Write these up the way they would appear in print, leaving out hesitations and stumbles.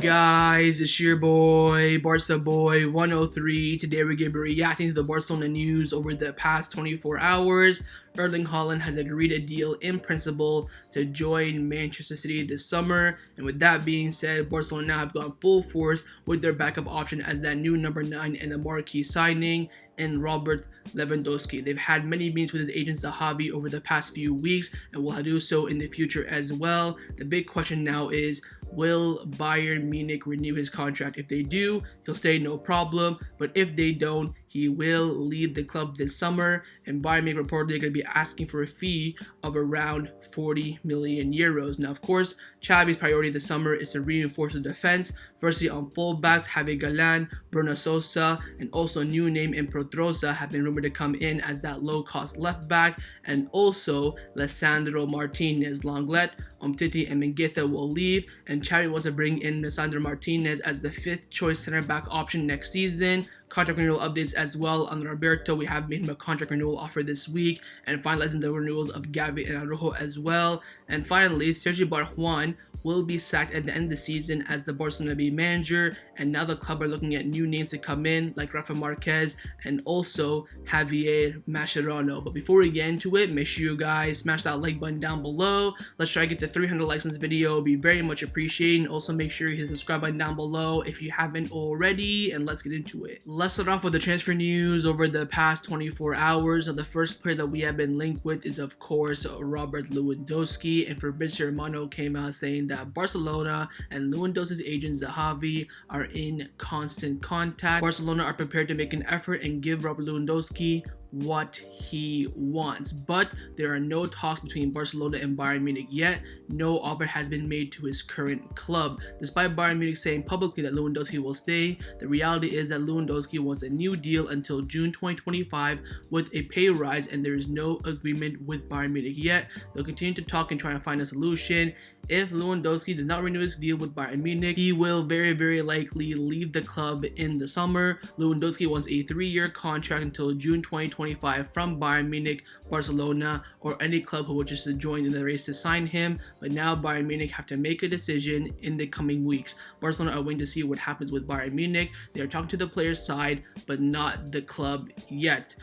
guys? It's your boy, Barca Boy 103. Today we're going to be reacting to the Barcelona news over the past 24 hours. Erling Haaland has agreed a deal in principle to join Manchester City this summer. And with that being said, Barcelona now have gone full force with their backup option as that new number 9 and the marquee signing in Robert Lewandowski. They've had many meetings with his agent Javi over the past few weeks and will do so in the future as well. The big question now is, will Bayern Munich renew his contract? If they do, he'll stay no problem, but if they don't, he will leave the club this summer, and Bayern Munich reportedly going to be asking for a fee of around 40 million euros. Now, of course, Xavi's priority this summer is to reinforce the defense, firstly on fullbacks. Javi Galan, Bruno Sosa, and also a new name in Pedrosa have been rumored to come in as that low-cost left back, and also Lisandro Martinez. Lenglet, Umtiti, and Mengueta will leave, and Xavi wants to bring in Lisandro Martinez as the 5th choice center back option next season. Contract renewal updates as well on Roberto. We have made him a contract renewal offer this week and finalizing the renewals of Gavi and Araujo as well. And finally, Sergi Barjuan will be sacked at the end of the season as the Barcelona B manager, and now the club are looking at new names to come in like Rafa Marquez and also Javier Mascherano. But before we get into it, make sure you guys smash that like button down below. Let's try to get to 300 likes on this video. It'll be very much appreciated. And also make sure you hit the subscribe button down below if you haven't already, and let's get into it. Let's start off with the transfer news over the past 24 hours. So the first player that we have been linked with is of course Robert Lewandowski, and Fabrizio Romano came out saying that Barcelona and Lewandowski's agent Zahavi are in constant contact. Barcelona are prepared to make an effort and give Robert Lewandowski what he wants, but there are no talks between Barcelona and Bayern Munich yet. No offer has been made to his current club. Despite Bayern Munich saying publicly that Lewandowski will stay, the reality is that Lewandowski wants a new deal until June 2025 with a pay rise, and there is no agreement with Bayern Munich yet. They'll continue to talk and try to find a solution. If Lewandowski does not renew his deal with Bayern Munich, he will very likely leave the club in the summer. Lewandowski wants a 3-year contract until June 2025 from Bayern Munich, Barcelona, or any club who wishes to join in the race to sign him. But now Bayern Munich have to make a decision in the coming weeks. Barcelona are waiting to see what happens with Bayern Munich. They are talking to the player's side, but not the club yet.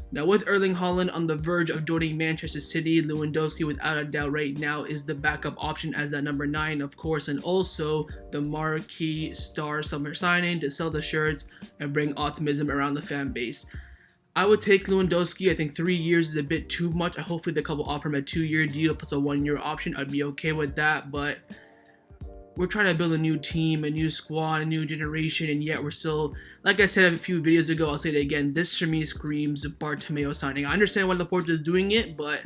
Now, with Erling Haaland on the verge of joining Manchester City, Lewandowski without a doubt right now is the backup option as that number 9, of course, and also the marquee star summer signing to sell the shirts and bring optimism around the fan base. I would take Lewandowski. I think 3 years is a bit too much. Hopefully the club will offer him a 2-year deal plus a 1-year option. I'd be okay with that, but we're trying to build a new team, a new squad, a new generation, and yet we're still, like I said a few videos ago, I'll say it again, this for me screams Bartomeu signing. I understand why Laporta is doing it, but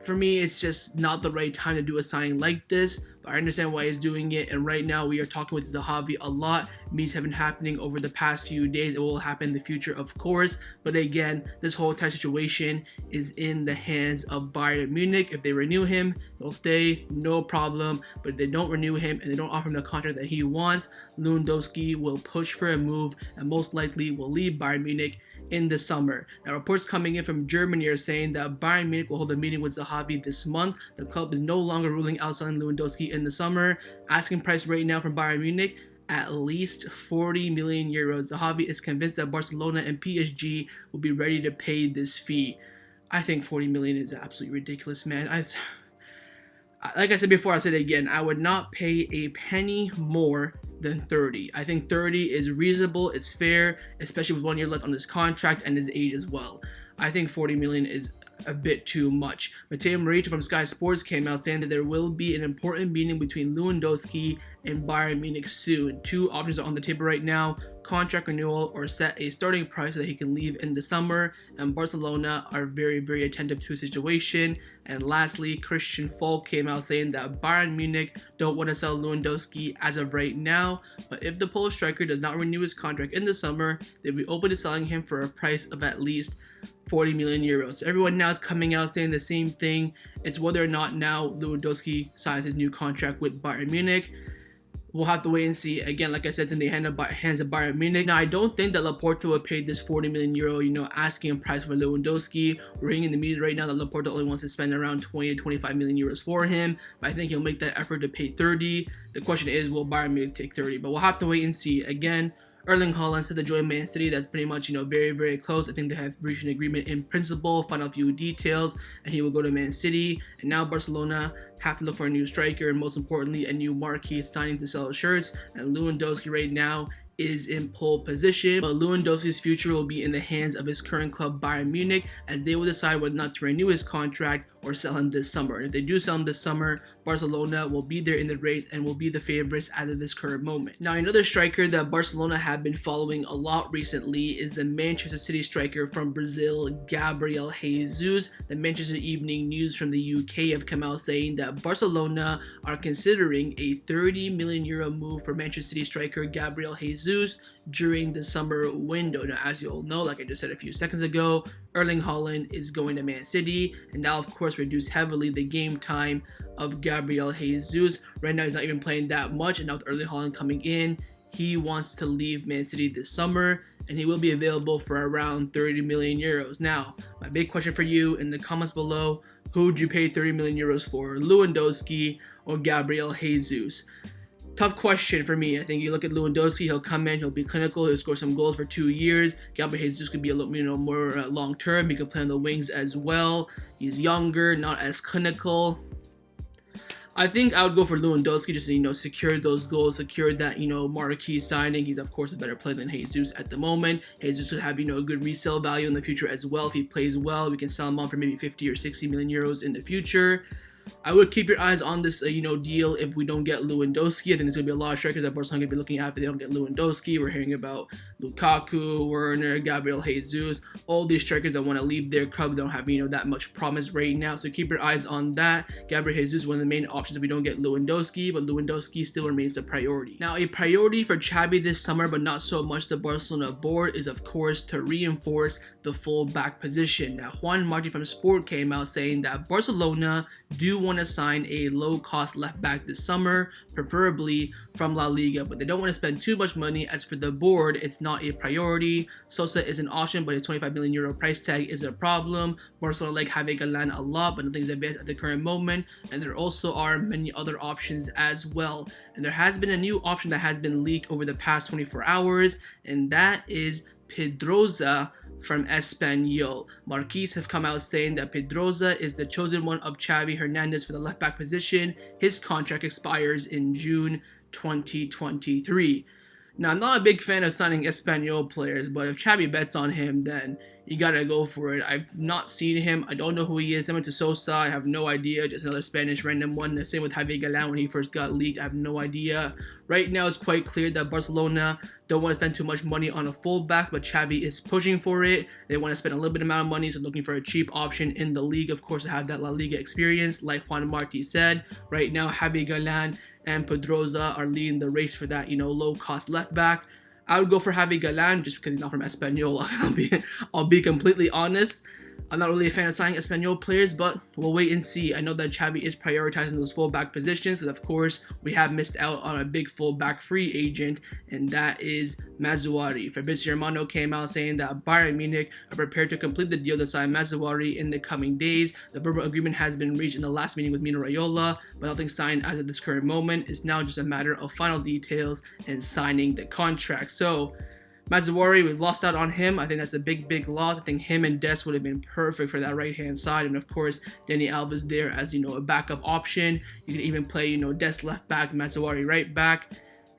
for me, it's just not the right time to do a signing like this. But I understand why he's doing it, and right now we are talking with Zahavi a lot. Meetings have been happening over the past few days. It will happen in the future, of course. But again, this whole entire situation is in the hands of Bayern Munich. If they renew him, he'll stay, no problem. But if they don't renew him and they don't offer him the contract that he wants, Lewandowski will push for a move and most likely will leave Bayern Munich in the summer. Now, reports coming in from Germany are saying that Bayern Munich will hold a meeting with Zahavi this month. The club is no longer ruling out selling Lewandowski in the summer. Asking price right now from Bayern Munich, at least 40 million euros. Zahavi is convinced that Barcelona and PSG will be ready to pay this fee. I think 40 million is absolutely ridiculous, man. Like I said before, I said it again, I would not pay a penny more than 30. I think 30 is reasonable, it's fair, especially with 1 year left on his contract and his age as well. I think 40 million is a bit too much. Matteo Morita from Sky Sports came out saying that there will be an important meeting between Lewandowski and Bayern Munich soon. 2 options are on the table right now: contract renewal or set a starting price so that he can leave in the summer, and Barcelona are very attentive to the situation. And lastly, Christian Falk came out saying that Bayern Munich don't want to sell Lewandowski as of right now, but if the Polish striker does not renew his contract in the summer, they'll be open to selling him for a price of at least 40 million euros. So everyone now is coming out saying the same thing. It's whether or not now Lewandowski signs his new contract with Bayern Munich. We'll have to wait and see. Again, like I said, it's in the hands of Bayern Munich. Now, I don't think that Laporta will pay this 40 million euro, asking price for Lewandowski. We're hearing in the media right now that Laporta only wants to spend around 20 to 25 million euros for him, but I think he'll make that effort to pay 30. The question is, will Bayern Munich take 30? But we'll have to wait and see. Again, Erling Haaland said to join Man City. That's pretty much, very, very close. I think they have reached an agreement in principle, final few details, and he will go to Man City. And now Barcelona have to look for a new striker, and most importantly, a new marquee signing to sell shirts. And Lewandowski right now is in pole position, but Lewandowski's future will be in the hands of his current club Bayern Munich, as they will decide whether or not to renew his contract or sell him this summer. And if they do sell him this summer, Barcelona will be there in the race and will be the favorites as of this current moment. Now, another striker that Barcelona have been following a lot recently is the Manchester City striker from Brazil, Gabriel Jesus. The Manchester Evening News from the UK have come out saying that Barcelona are considering a 30 million euro move for Manchester City striker Gabriel Jesus during the summer window. Now, as you all know, like I just said a few seconds ago, Erling Haaland is going to Man City, and that of course reduced heavily the game time of Gabriel Jesus. Right now he's not even playing that much, and now with Erling Haaland coming in, he wants to leave Man City this summer, and he will be available for around 30 million euros. Now, my big question for you in the comments below, who would you pay 30 million euros for, Lewandowski or Gabriel Jesus? Tough question for me. I think you look at Lewandowski, he'll come in, he'll be clinical, he'll score some goals for 2 years. Gabriel Jesus could be a little more long term. He could play on the wings as well. He's younger, not as clinical. I think I would go for Lewandowski just to, secure those goals, secure that, marquee signing. He's, of course, a better player than Jesus at the moment. Jesus would have, a good resale value in the future as well. If he plays well, we can sell him on for maybe 50 or 60 million euros in the future. I would keep your eyes on this, deal if we don't get Lewandowski. I think there's going to be a lot of strikers that Barcelona going to be looking at if they don't get Lewandowski. We're hearing about Lukaku, Werner, Gabriel Jesus, all these strikers that want to leave their club. They don't have, that much promise right now. So keep your eyes on that. Gabriel Jesus is one of the main options if we don't get Lewandowski, but Lewandowski still remains a priority. Now, a priority for Xavi this summer, but not so much the Barcelona board, is of course to reinforce the full-back position. Now, Juan Martin from Sport came out saying that Barcelona do want to sign a low-cost left-back this summer, preferably from La Liga, but they don't want to spend too much money. As for the board, it's not a priority. Sosa is an option, but his 25 million euro price tag is a problem. Barcelona like Javi Galan a lot, but nothing's advanced at the current moment, and there also are many other options as well. And there has been a new option that has been leaked over the past 24 hours, and that is Pedrosa from Espanyol. Marquis have come out saying that Pedrosa is the chosen one of Xavi Hernandez for the left back position. His contract expires in June 2023. Now, I'm not a big fan of signing Espanyol players, but if Xavi bets on him, then you gotta go for it. I've not seen him. I don't know who he is. Similar to Sosa, I have no idea. Just another Spanish random one. The same with Javi Galan when he first got leaked. I have no idea. Right now, it's quite clear that Barcelona don't want to spend too much money on a fullback, but Xavi is pushing for it. They want to spend a little bit amount of money, so looking for a cheap option in the league, of course, to have that La Liga experience. Like Juan Martí said, right now, Javi Galan and Pedrosa are leading the race for that, low-cost left back. I would go for Javi Galan just because he's not from Espanyol. I'll be completely honest. I'm not really a fan of signing Espanyol players, but we'll wait and see. I know that Xavi is prioritizing those fullback positions, and of course, we have missed out on a big fullback free agent, and that is Mazzuari. Fabrizio Romano came out saying that Bayern Munich are prepared to complete the deal to sign Mazzuari in the coming days. The verbal agreement has been reached in the last meeting with Mino Raiola, but nothing signed as of this current moment. It's now just a matter of final details and signing the contract. So, Mazzuari, we've lost out on him. I think that's a big loss. I think him and Des would have been perfect for that right-hand side. And of course, Dani Alves there as, a backup option. You can even play, Des left back, Mazzuari right back.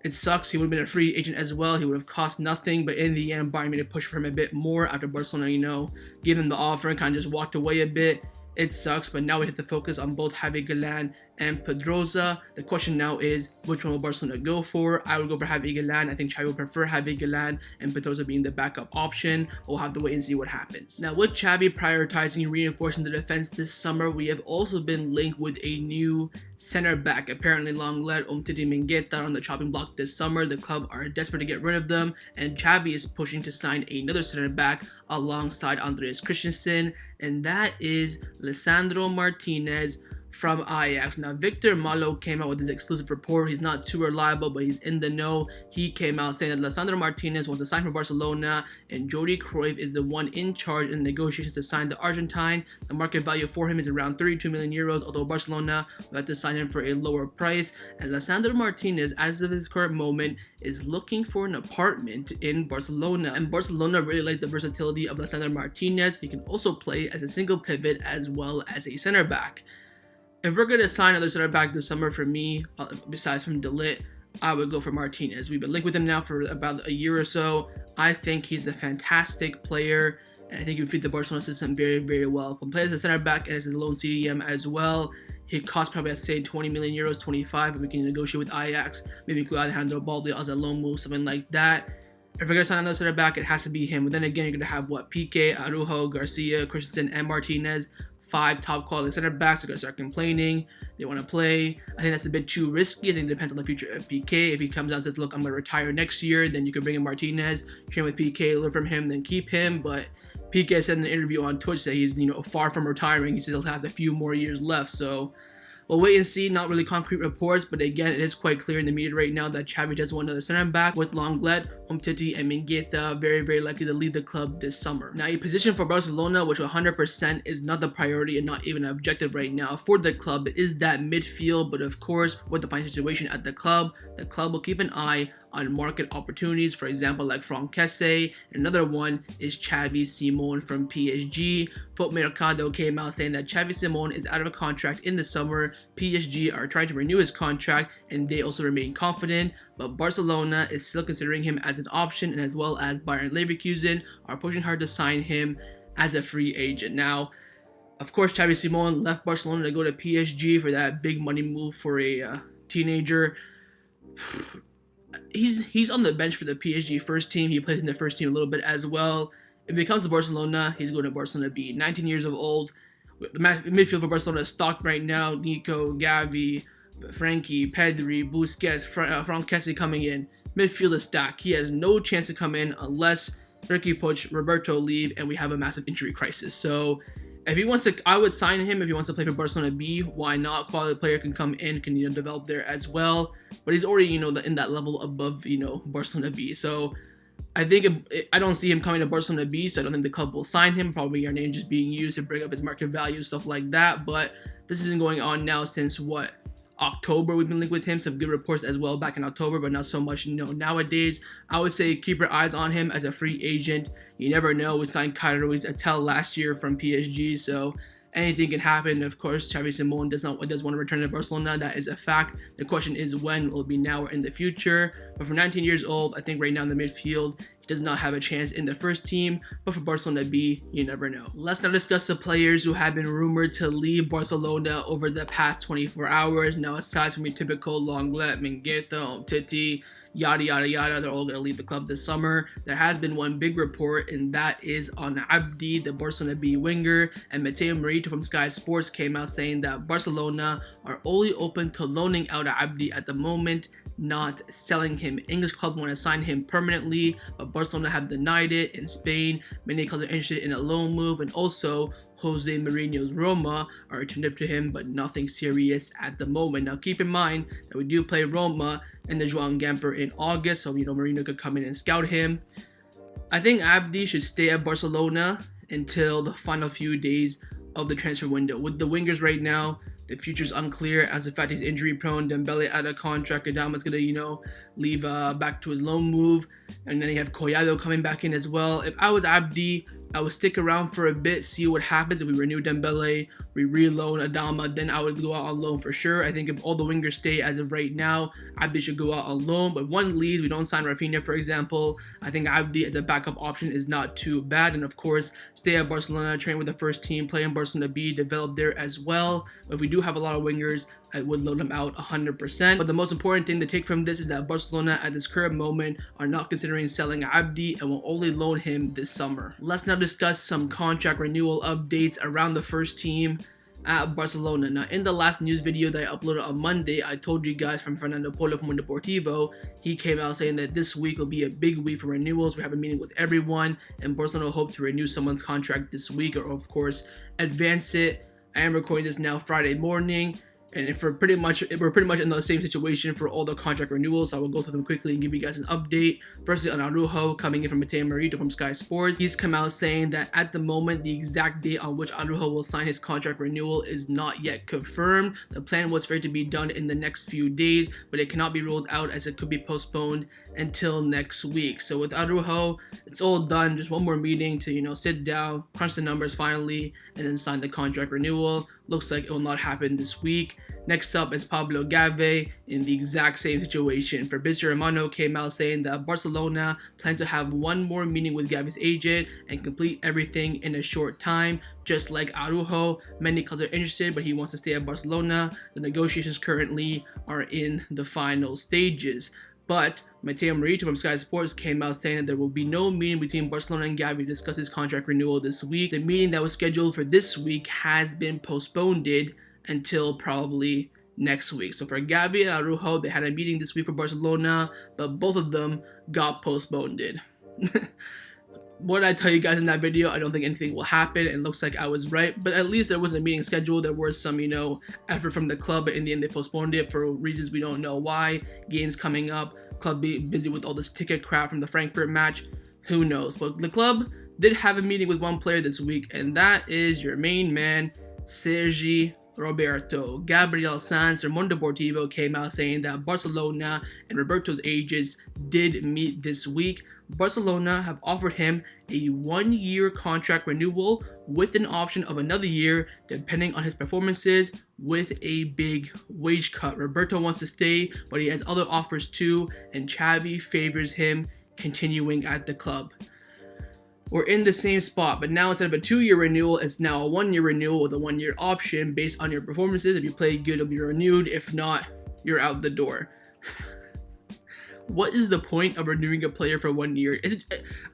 It sucks. He would have been a free agent as well. He would have cost nothing. But in the end, Bayern Munich pushed for him a bit more after Barcelona, gave him the offer and kind of just walked away a bit. It sucks, but now we have to focus on both Javi Galan and Pedrosa. The question now is, which one will Barcelona go for? I would go for Javi Galan. I think Xavi would prefer Javi Galan and Pedrosa being the backup option. We'll have to wait and see what happens. Now, with Xavi prioritizing reinforcing the defense this summer, we have also been linked with a new center back. Apparently, long-led Umtiti Mingueza on the chopping block this summer. The club are desperate to get rid of them, and Xavi is pushing to sign another center back alongside Andreas Christensen, and that is Lisandro Martinez from Ajax. Now, Victor Malo came out with his exclusive report. He's not too reliable, but he's in the know. He came out saying that Lisandro Martinez wants to sign for Barcelona, and Jordi Cruyff is the one in charge in negotiations to sign the Argentine. The market value for him is around 32 million euros, although Barcelona would like to sign him for a lower price. And Lisandro Martinez, as of his current moment, is looking for an apartment in Barcelona. And Barcelona really like the versatility of Lisandro Martinez. He can also play as a single pivot as well as a center back. If we're going to sign another center back this summer for me, besides from De Ligt, I would go for Martinez. We've been linked with him now for about a year or so. I think he's a fantastic player, and I think he would fit the Barcelona system very, very well. He can play as a center back and as a lone CDM as well. He costs probably, I'd say, 20 million euros, 25, but we can negotiate with Ajax. Maybe include Alejandro Balde as a loan move, something like that. If we're going to sign another center back, it has to be him. But then again, you're going to have, Piqué, Araujo, Garcia, Christensen, and Martinez. 5 top quality center backs are going to start complaining. They want to play. I think that's a bit too risky. I think it depends on the future of Piqué. If he comes out and says, look, I'm going to retire next year, then you could bring in Martinez, train with Piqué, learn from him, then keep him. But Piqué said in an interview on Twitch that he's, far from retiring. He still has a few more years left. So we'll wait and see. Not really concrete reports, but again, it is quite clear in the media right now that Xavi does want another center back with Lenglet, Umtiti, and Mingueza very, very likely to leave the club this summer. Now, a position for Barcelona, which 100% is not the priority and not even an objective right now for the club, is that midfield. But of course, with the financial situation at the club will keep an eye on market opportunities, for example, like Franck Kessie. Another one is Xavi Simons from PSG. Foot Mercado came out saying that Xavi Simons is out of a contract in the summer. PSG are trying to renew his contract, and they also remain confident. But Barcelona is still considering him as an option, and as well as Bayern Leverkusen are pushing hard to sign him as a free agent. Now, of course, Xavi Simons left Barcelona to go to PSG for that big money move for a teenager. He's on the bench for the PSG first team. He plays in the first team a little bit as well. If he comes to Barcelona, he's going to Barcelona B. 19 years old. The midfield for Barcelona is stocked right now. Nico, Gavi, Frankie, Pedri, Busquets, Franck Kessie coming in. Midfield is stacked. He has no chance to come in unless Sergi Roberto leave and we have a massive injury crisis. So if he wants to, I would sign him if he wants to play for Barcelona B. Why not? Quality player can come in, can develop there as well. But he's already in that level above Barcelona B. So I think I don't see him coming to Barcelona B. So I don't think the club will sign him. Probably our name just being used to bring up his market value, stuff like that. But this has been going on now since October. We've been linked with him. Some good reports as well back in October, but not so much nowadays. I would say keep your eyes on him as a free agent. You never know. We signed Kyle Ruiz-Atel last year from PSG, so anything can happen. Of course, Xavi Simons does want to return to Barcelona. That is a fact. The question is when. Will it be now or in the future? But for 19 years old, I think right now in the midfield, he does not have a chance in the first team. But for Barcelona B, you never know. Let's now discuss the players who have been rumored to leave Barcelona over the past 24 hours. Now, aside from your typical Lenglet, Mingueza, Umtiti, yada yada yada, they're all going to leave the club this summer. There has been one big report, and that is on Abde, the Barcelona B winger, and Mateo Morito from Sky Sports came out saying that Barcelona are only open to loaning out Abde at the moment, not selling him. English clubs want to sign him permanently, but Barcelona have denied it. In Spain, many clubs are interested in a loan move, and also Jose Mourinho's Roma are attentive to him, but nothing serious at the moment. Now, keep in mind that we do play Roma in the Joan Gamper in August, so Mourinho could come in and scout him. I think Abde should stay at Barcelona until the final few days of the transfer window. With the wingers right now, the future's unclear. As Fati's injury prone, Dembele out of contract, Adama's gonna leave back to his loan move, and then you have Collado coming back in as well. If I was Abde, I would stick around for a bit, see what happens. If we renew Dembele, we reloan Adama, then I would go out on loan for sure. I think if all the wingers stay as of right now, Abde should go out on loan. But one leaves, we don't sign Rafinha, for example. I think Abde as a backup option is not too bad. And of course, stay at Barcelona, train with the first team, play in Barcelona B, develop there as well. But if we do have a lot of wingers, I would loan them out 100%. But the most important thing to take from this is that Barcelona at this current moment are not considering selling Abde and will only loan him this summer. Let's now discuss some contract renewal updates around the first team at Barcelona. Now, in the last news video that I uploaded on Monday, I told you guys from Fernando Polo from Deportivo, he came out saying that this week will be a big week for renewals. We have a meeting with everyone, and Barcelona hope to renew someone's contract this week, or of course, advance it I am recording this now Friday morning, and we're pretty much in the same situation for all the contract renewals, so I will go through them quickly and give you guys an update. Firstly, on Araujo, coming in from Mateo Merito from Sky Sports, he's come out saying that at the moment, the exact date on which Araujo will sign his contract renewal is not yet confirmed. The plan was for it to be done in the next few days, but it cannot be ruled out as it could be postponed until next week. So with Araujo, it's all done. Just one more meeting to, sit down, crunch the numbers finally, and then sign the contract renewal. Looks like it will not happen this week. Next up is Pablo Gavi in the exact same situation. Fabrizio Romano came out saying that Barcelona plan to have one more meeting with Gavi's agent and complete everything in a short time. Just like Araujo, many clubs are interested, but he wants to stay at Barcelona. The negotiations currently are in the final stages. But Mateo Merito from Sky Sports came out saying that there will be no meeting between Barcelona and Gavi to discuss his contract renewal this week. The meeting that was scheduled for this week has been postponed until probably next week. So for Gavi and Araujo, they had a meeting this week for Barcelona, but both of them got postponed. What did I tell you guys in that video? I don't think anything will happen, and it looks like I was right, but at least there wasn't a meeting scheduled. There was some, effort from the club, but in the end they postponed it for reasons we don't know why. Games coming up, club being busy with all this ticket crap from the Frankfurt match, who knows. But the club did have a meeting with one player this week, and that is your main man, Sergi Roberto. Gabriel Jesus from Mundo Deportivo came out saying that Barcelona and Roberto's agents did meet this week. Barcelona have offered him a 1-year contract renewal with an option of another year depending on his performances with a big wage cut. Roberto wants to stay, but he has other offers too, and Xavi favors him continuing at the club. We're in the same spot, but now instead of a 2-year renewal, it's now a 1-year renewal with a 1-year option based on your performances. If you play good, it'll be renewed. If not, you're out the door. What is the point of renewing a player for 1 year?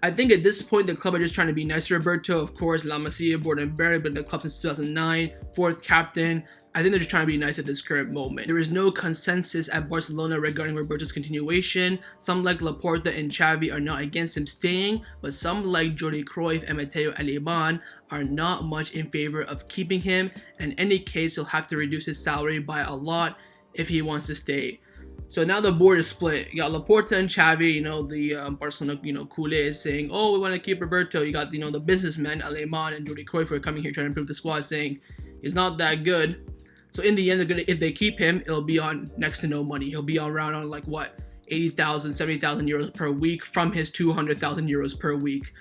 I think at this point, the club are just trying to be nice to Roberto. Of course, La Masia, born and bred, been in the club since 2009, 4th captain. I think they're just trying to be nice at this current moment. There is no consensus at Barcelona regarding Roberto's continuation. Some like Laporta and Xavi are not against him staying, but some like Jordi Cruyff and Mateo Alemán are not much in favor of keeping him. In any case, he'll have to reduce his salary by a lot if he wants to stay. So now the board is split. You got Laporta and Xavi, the Barcelona, culé is saying, oh, we want to keep Roberto. You got, the businessmen, Alemán and Jordi Cruyff, who are coming here trying to improve the squad, saying he's not that good. So in the end, if they keep him, it'll be on next to no money. He'll be around on 80,000, 70,000 euros per week from his 200,000 euros per week.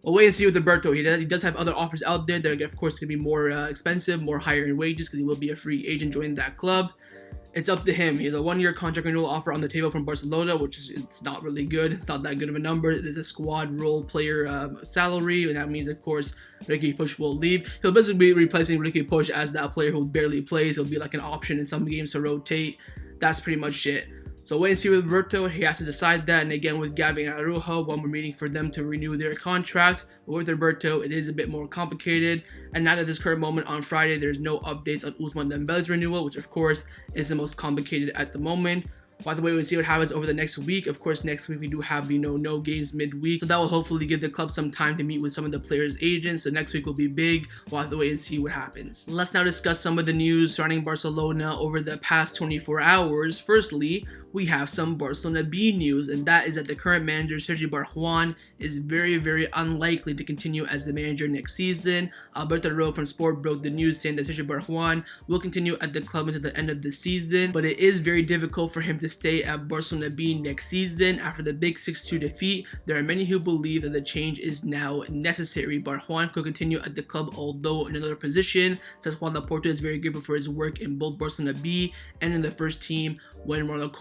We'll wait and see with Roberto. He does have other offers out there. They're, of course, going to be more expensive, more higher in wages because he will be a free agent joining that club. It's up to him. He has a 1-year contract renewal offer on the table from Barcelona, which is it's not really good. It's not that good of a number. It is a squad role player salary, and that means, of course, Riqui Puig will leave. He'll basically be replacing Riqui Puig as that player who barely plays. He'll be like an option in some games to rotate. That's pretty much it. So wait and see with Roberto. He has to decide that. And again, with Gavi and Araujo, one more meeting for them to renew their contract. But with Roberto, it is a bit more complicated. And now at this current moment on Friday, there's no updates on Ousmane Dembele's renewal, which of course is the most complicated at the moment. By the way, we'll see what happens over the next week. Of course, next week we do have, no games midweek. So that will hopefully give the club some time to meet with some of the players' agents. So next week will be big. We'll have to wait and see what happens. Let's now discuss some of the news surrounding Barcelona over the past 24 hours. Firstly, we have some Barcelona B news, and that is that the current manager, Sergi Barjuan, is very, very unlikely to continue as the manager next season. Alberto from Sport broke the news saying that Sergi Barjuan will continue at the club until the end of the season, but it is very difficult for him to stay at Barcelona B next season. After the big 6-2 defeat, there are many who believe that the change is now necessary. Barjuan could continue at the club, although in another position, says Joan Laporta is very grateful for his work in both Barcelona B and in the first team when Ronald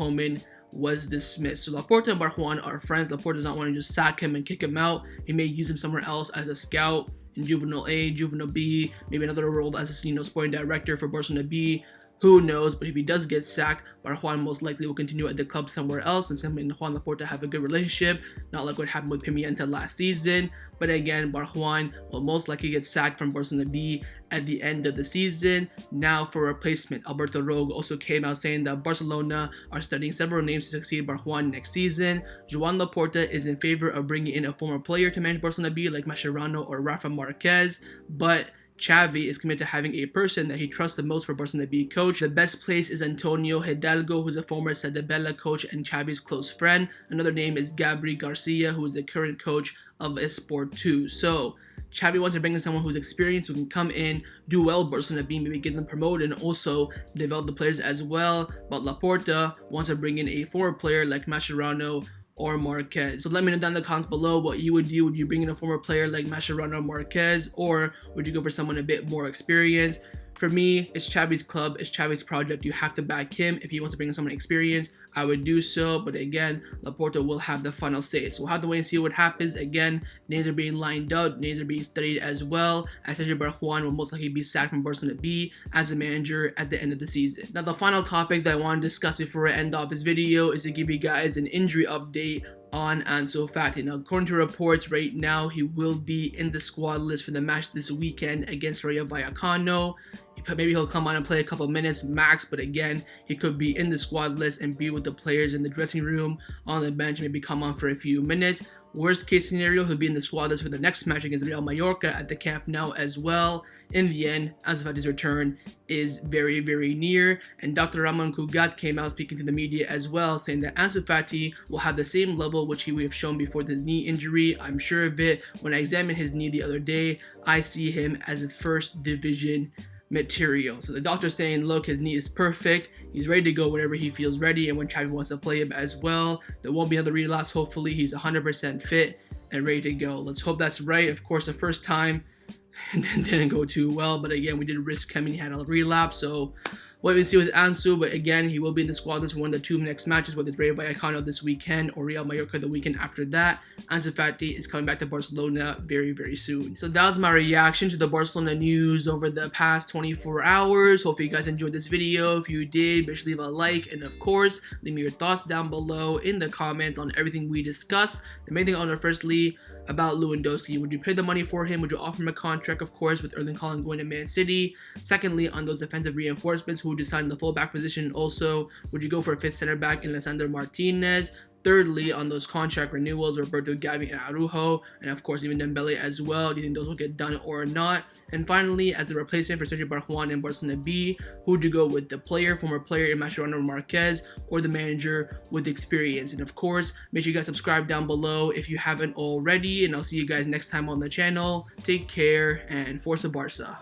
was dismissed. So Laporta and Barjuan are friends. Laporta does not want to just sack him and kick him out. He may use him somewhere else as a scout in Juvenile A, Juvenile B, maybe another role as a sporting director for Barcelona B. Who knows? But if he does get sacked, Barjuan most likely will continue at the club somewhere else, and him and Joan Laporta have a good relationship, not like what happened with Pimienta last season. But again, Barjuan will most likely get sacked from Barcelona B at the end of the season. Now for replacement, Alberto Rogue also came out saying that Barcelona are studying several names to succeed Barjuan next season. Joan Laporta is in favor of bringing in a former player to manage Barcelona B like Mascherano or Rafa Marquez, but Xavi is committed to having a person that he trusts the most for Barcelona B coach. The best place is Antonio Hidalgo, who's a former Sedabella coach and Xavi's close friend. Another name is Gabriel Garcia, who is the current coach of Esport 2. So Xavi wants to bring in someone who's experienced, who can come in, do well Barcelona B, maybe get them promoted, and also develop the players as well. But Laporta wants to bring in a forward player like Mascherano or Marquez. So let me know down in the comments below what you would do. Would you bring in a former player like Mascherano or Marquez, or would you go for someone a bit more experienced? For me, it's Xavi's club, it's Xavi's project. You have to back him. If he wants to bring in someone experienced, I would do so. But again, Laporta will have the final say. So we'll have to wait and see what happens. Again, names are being lined up, names are being studied as well. As Sergi Barjuan will most likely be sacked from Barcelona B as a manager at the end of the season. Now, the final topic that I want to discuss before I end off this video is to give you guys an injury update on Ansu Fati. Now, according to reports right now, he will be in the squad list for the match this weekend against Rayo Vallecano. Maybe he'll come on and play a couple minutes max, but again, he could be in the squad list and be with the players in the dressing room, on the bench, maybe come on for a few minutes. Worst case scenario, he'll be in the squad list for the next match against Real Mallorca at the Camp Nou as well. In the end, Ansu Fati's return is very, very near, and Dr. Ramon Cugat came out speaking to the media as well, saying that Ansu Fati will have the same level which he would have shown before his knee injury. I'm sure of it. When I examined his knee the other day, I see him as a first division material. So the doctor's saying, look, his knee is perfect. He's ready to go whenever he feels ready and when Xavi wants to play him as well. There won't be another relapse. Hopefully, he's 100% fit and ready to go. Let's hope that's right. Of course, the first time didn't go too well, but again, we did risk him and he had a relapse. So wait and see with Ansu, but again, he will be in the squad list for one of the two next matches, whether it's Rayo Vallecano this weekend or Real Mallorca the weekend after that. Ansu Fati is coming back to Barcelona very, very soon. So that was my reaction to the Barcelona news over the past 24 hours. Hope you guys enjoyed this video. If you did, make sure to leave a like, and of course, leave me your thoughts down below in the comments on everything we discussed. The main thing I want to firstly about Lewandowski, would you pay the money for him? Would you offer him a contract, of course, with Erling Haaland going to Man City? Secondly, on those defensive reinforcements, who would decide in the fullback position? Also, would you go for a fifth center back in Lisandro Martinez? Thirdly, on those contract renewals, Roberto, Gavi, and Araujo, and of course even Dembele as well, do you think those will get done or not? And finally, as a replacement for Sergi Barjuan in Barcelona B, who would you go with? The player, former player in Mascherano Marquez, or the manager with experience? And of course, make sure you guys subscribe down below if you haven't already, and I'll see you guys next time on the channel. Take care, and Forza Barca.